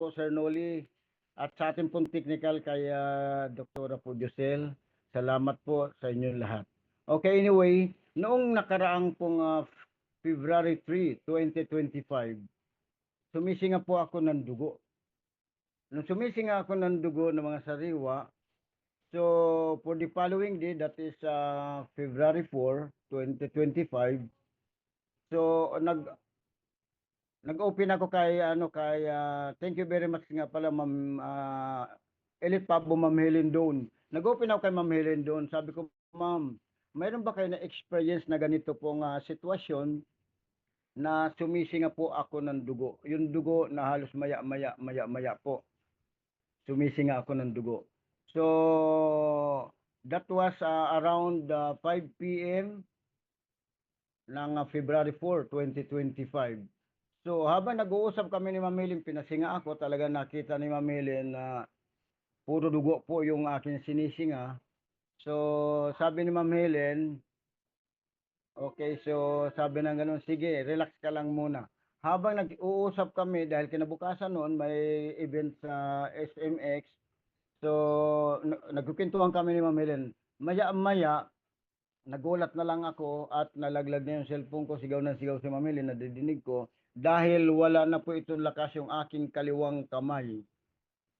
po, Sir Noli. At sa ating pong technical kay Dr. Pudjosel. Salamat po sa inyong lahat. Okay, anyway, noong nakaraang pong February 3, 2025, sumisinga po ako ng dugo. Nung sumisinga ako ng dugo ng mga sariwa, so for the following day, that is February 4, 2025, so nag-open ako kay thank you very much nga pala Ma'am Elite Pabo, Ma'am Helen Doon. Nag-open ako kay Ma'am Helen Doon. Sabi ko, Ma'am, mayroon ba kayo na experience na ganito pong sitwasyon na sumisinga po ako ng dugo? Yung dugo na halos maya po. Sumisinga ako ng dugo. So that was around 5 p.m. ng February 4, 2025. So habang nag-uusap kami ni Ma'am Helen, pinasinga ako, talaga nakita ni Ma'am Helen na puro dugo po yung aking sinisinga. So sabi ni Ma'am Helen, okay, so sabi na gano'n, sige, relax ka lang muna. Habang nag-uusap kami, dahil kinabukasan noon may event sa SMX, so nagkukwentuhan kami ni Ma'am Helen. Maya-maya, nagulat na lang ako at nalaglag na yung cellphone ko, sigaw na sigaw si Ma'am Helen, nadidinig ko, dahil wala na po itong lakas yung aking kaliwang kamay.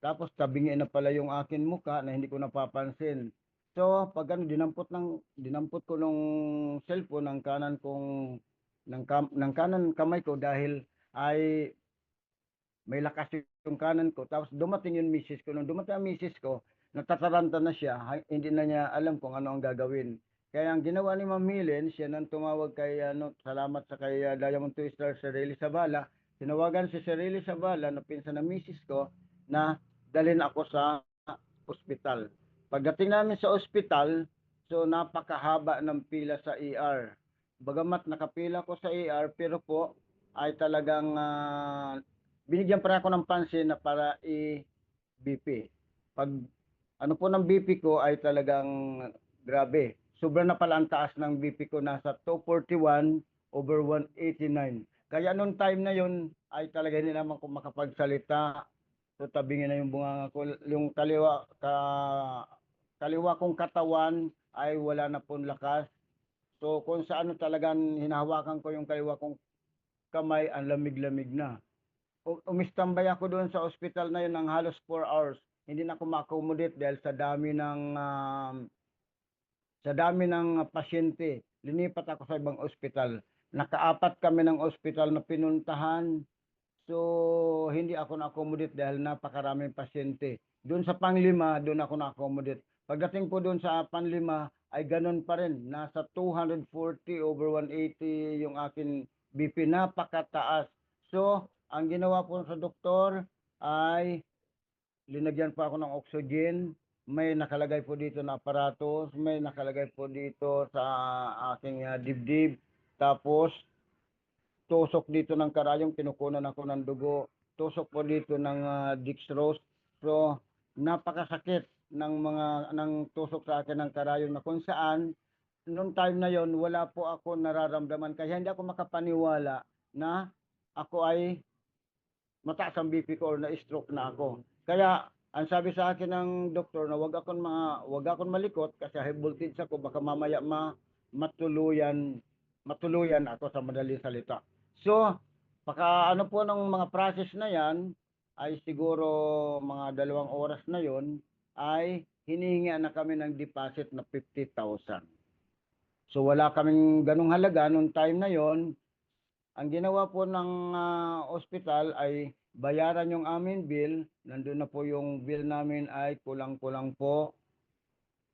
Tapos tabingi na pala yung akin muka na hindi ko napapansin. So, pag ano, dinampot ko nung cellphone ng kanan kong ng kanan kamay ko dahil ay may lakas yung kanan ko. Tapos dumating yung misis ko. Nung dumating ang misis ko, natataranta na siya. Hindi na niya alam kung ano ang gagawin. Kaya ang ginawa ni Ma'am Helen, siya nang tumawag kay salamat sa kay Diamond Twister, Sir Riley Sabala. Tinawagan si Sir Riley Sabala na pinsan ng misis ko na dalhin ako sa ospital. Pagdating namin sa ospital, so napakahaba ng pila sa ER. Bagamat nakapila ko sa ER, pero po ay talagang binigyan pa ako ng pansin na para i-BP. Pag ano po ng BP ko ay talagang grabe. Sobra na pala ang taas ng BP ko, nasa 241/189. Kaya noong time na yon ay talaga hindi naman ko makapagsalita. So tabingin na yung bunganga ko, yung kaliwa kong katawan ay wala na pong lakas. So kung sa ano talagang hinahawakan ko yung kaliwa kong kamay, ang lamig-lamig na. Umistambay ako doon sa ospital na yun ng halos 4 hours. Hindi na ako ma-accommodate dahil sa dami ng pasyente. Linipat ako sa ibang ospital. Nakaapat kami ng ospital na pinuntahan. So, hindi ako na-accommodate dahil napakaraming pasyente. Doon sa panglima, doon ako na-accommodate. Pagdating po doon sa panlima, ay ganun pa rin. Nasa 240/180 yung akin BP. Napakataas. So, ang ginawa po sa doktor ay linagyan pa ako ng oxygen. May nakalagay po dito na aparatos. May nakalagay po dito sa aking dibdib. Tapos, tusok dito ng karayong, kinukunan ako ng dugo. Tusok po dito ng dextrose. So, napakasakit ng tusok sa akin ng karayong na kung saan noong time na yon wala po ako nararamdaman, kaya hindi ako makapaniwala na ako ay mataas ang BP ko or na-stroke na ako. Kaya ang sabi sa akin ng doktor na wag akong malikot kasi high voltage ako, baka mamaya matuluyan ako sa madaling salita. So, baka ano po ng mga process na yan ay siguro mga 2 oras na yon ay hinihingi na kami ng deposit na 50,000. So wala kaming ganung halaga nung time na yon. Ang ginawa po ng ospital ay bayaran yung amin bill. Nandun na po yung bill namin ay kulang-kulang po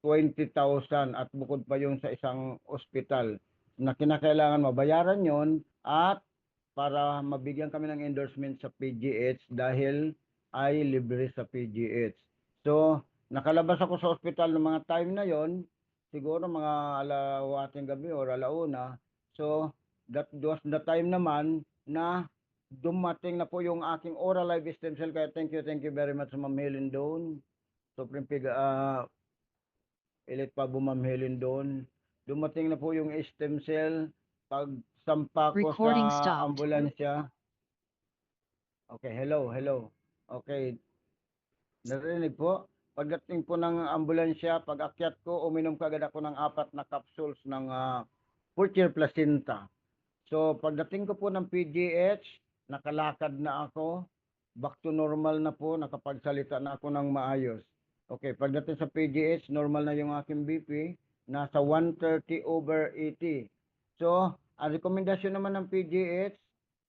20,000 at bukod pa yung sa isang ospital na kinakailangan mabayaran yon at para mabigyan kami ng endorsement sa PGH dahil ay libre sa PGH. So, nakalabas ako sa ospital ng mga time na yon, siguro mga alawating gabi or alauna. So, that was the time naman na dumating na po yung aking oral live stem cell. Kaya thank you very much Ma'am Helen Doon. Supreme Elite pa Ma'am Helen Doon. Dumating na po yung stem cell. Pag sampa ko sa Recording stopped. ambulansya. Okay, hello. Okay, narinig po. Pagdating po ng ambulansya, pag akyat ko, uminom kagad ako ng 4 na capsules ng Fortier Placenta. So, pagdating ko po ng PGH, nakalakad na ako. Back to normal na po, nakapagsalita na ako ng maayos. Okay, pagdating sa PGH, normal na yung aking BP, nasa 130/80. So, ang rekomendasyon naman ng PGH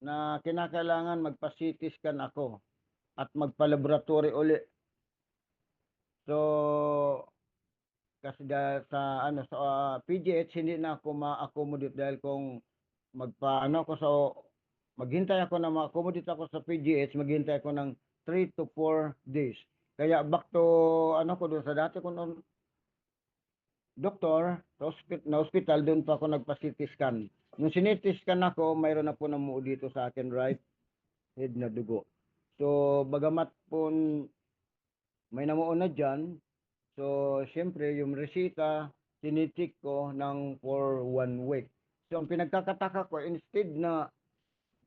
na kinakailangan magpa-CT scan ako at magpa-laboratory uli. So, kasi sa PGH hindi na ako ma-accommodate dahil kung maghintay ako na ma-accommodate ako sa PGH, maghintay ako ng 3 to 4 days. Kaya back to ko doon sa dati ko noon doktor na hospital, doon pa ako nagpa-CT scan. Nung CT scan ako, mayroon na po namuo dito sa akin right head na dugo. So bagamat po may namuo na dyan, so siyempre yung resita tinitik ko ng for 1 week. So ang pinagkakataka ko, instead na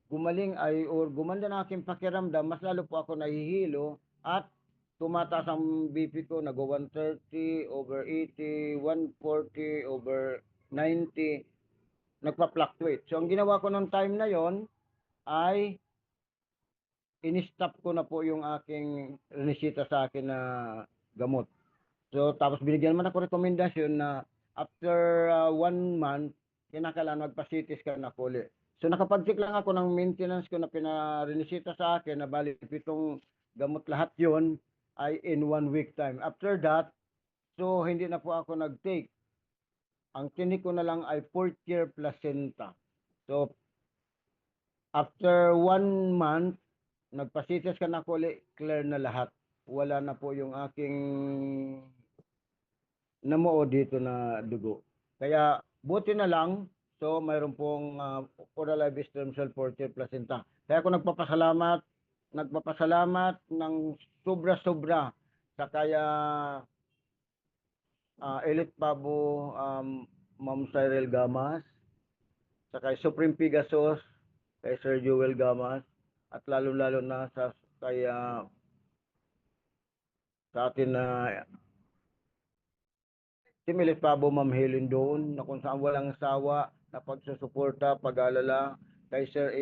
gumaling or gumanda na aking pakiramdam, mas lalo po ako nahihilo at tumataas ang BP ko, nag-130/80, 140/90, nagpa-fluctuate. So ang ginawa ko noong time na yon ay in-stop ko na po yung aking resita sa akin na gamot. So tapos binigyan naman ako rekomendasyon na after 1 month, kinakailangan magpa-CT scan ako ulit. So nakapag-check lang ako ng maintenance ko na pinarinisita sa akin na bali 7 gamot lahat yon ay in 1 week time. After that, so hindi na po ako nag-take. Ang tinik ko na lang ay Fortier Placenta. So after 1 month, nagpa-CT scan ako ulit, clear na lahat. Wala na po yung aking namuo dito na dugo. Kaya buti na lang, so mayroon pong oral live stem cell Fortier Placenta. Kaya ako nagpapasalamat ng sobra-sobra sa kaya Elite Pabo, Ma'am Cyril Gamas, sa kay Supreme Pegasus, kay Sir Joel Gamas, at lalo-lalo na sa atin na Team Elite Pabo, Ma'am Helen doon, na kung saan walang sawa na pagsusuporta, pag-alala kay Sir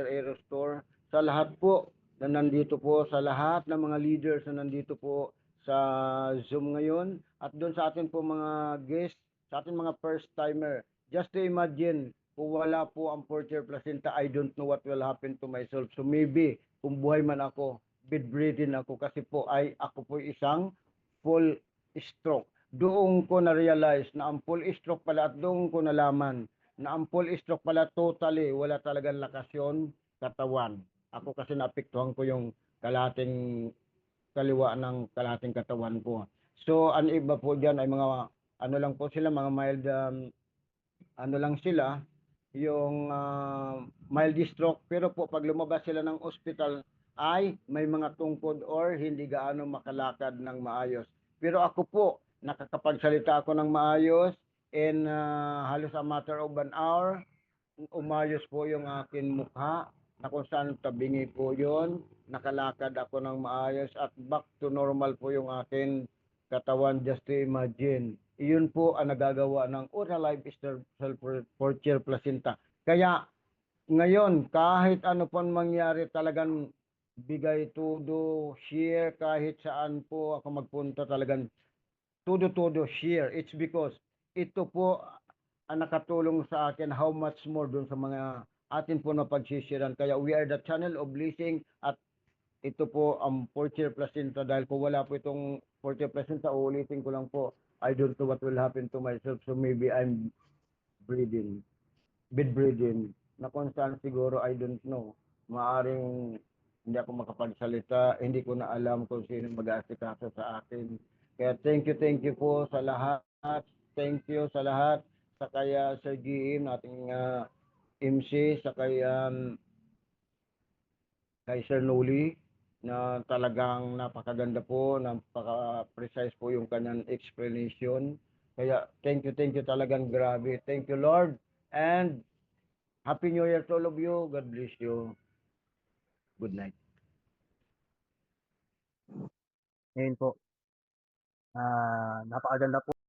Aerostor, sa lahat po na nandito po, sa lahat ng mga leaders na nandito po sa Zoom ngayon, at doon sa atin po mga guests, sa atin mga first timer. Just to imagine, kung wala po ang Fortier Placenta, I don't know what will happen to myself. So maybe, kung buhay man ako, bedridden ako kasi po ako po isang full stroke. Doon ko na-realize na ang full stroke pala, at doon ko nalaman na ang full stroke pala totally wala talagang lakas yun katawan. Ako kasi naapektuhan ko yung kalahating kaliwa ng kalahating katawan ko. So ang iba po dyan ay mga lang po sila, mga mild lang sila, yung mild stroke, pero po pag lumabas sila ng ospital ay may mga tungkod or hindi gaano makalakad ng maayos. Pero ako po, nakakapagsalita ako ng maayos in halos a matter of an hour. Umayos po yung akin mukha na kung saan tabingi po yon, nakalakad ako ng maayos at back to normal po yung akin katawan. Just to imagine, iyon po ang nagagawa ng Oral Life Fortier Placenta. Kaya ngayon, kahit ano pong mangyari, talagang bigay todo, share, kahit saan po ako magpunta, talagang todo share. It's because ito po ang nakatulong sa akin, how much more dun sa mga atin po na pagsisiran. Kaya we are the channel of blessing, at ito po ang Fortier Placenta. Dahil kung wala po itong Fortier Placenta, uulitin ko lang po, I don't know what will happen to myself. So maybe I'm bedridden, na kung saan siguro, I don't know. Maaring hindi ako makapagsalita, hindi ko na alam kung sino mag-aasikaso sa akin. Kaya thank you po sa lahat. Thank you sa lahat. Sa kaya Sir GM, ating MC, sa kay Sir Noli, na talagang napakaganda po, napaka-precise po yung kanyang explanation. Kaya thank you talagang grabe. Thank you Lord, and Happy New Year to all of you. God bless you. Good night. Ngayon po, napakaganda po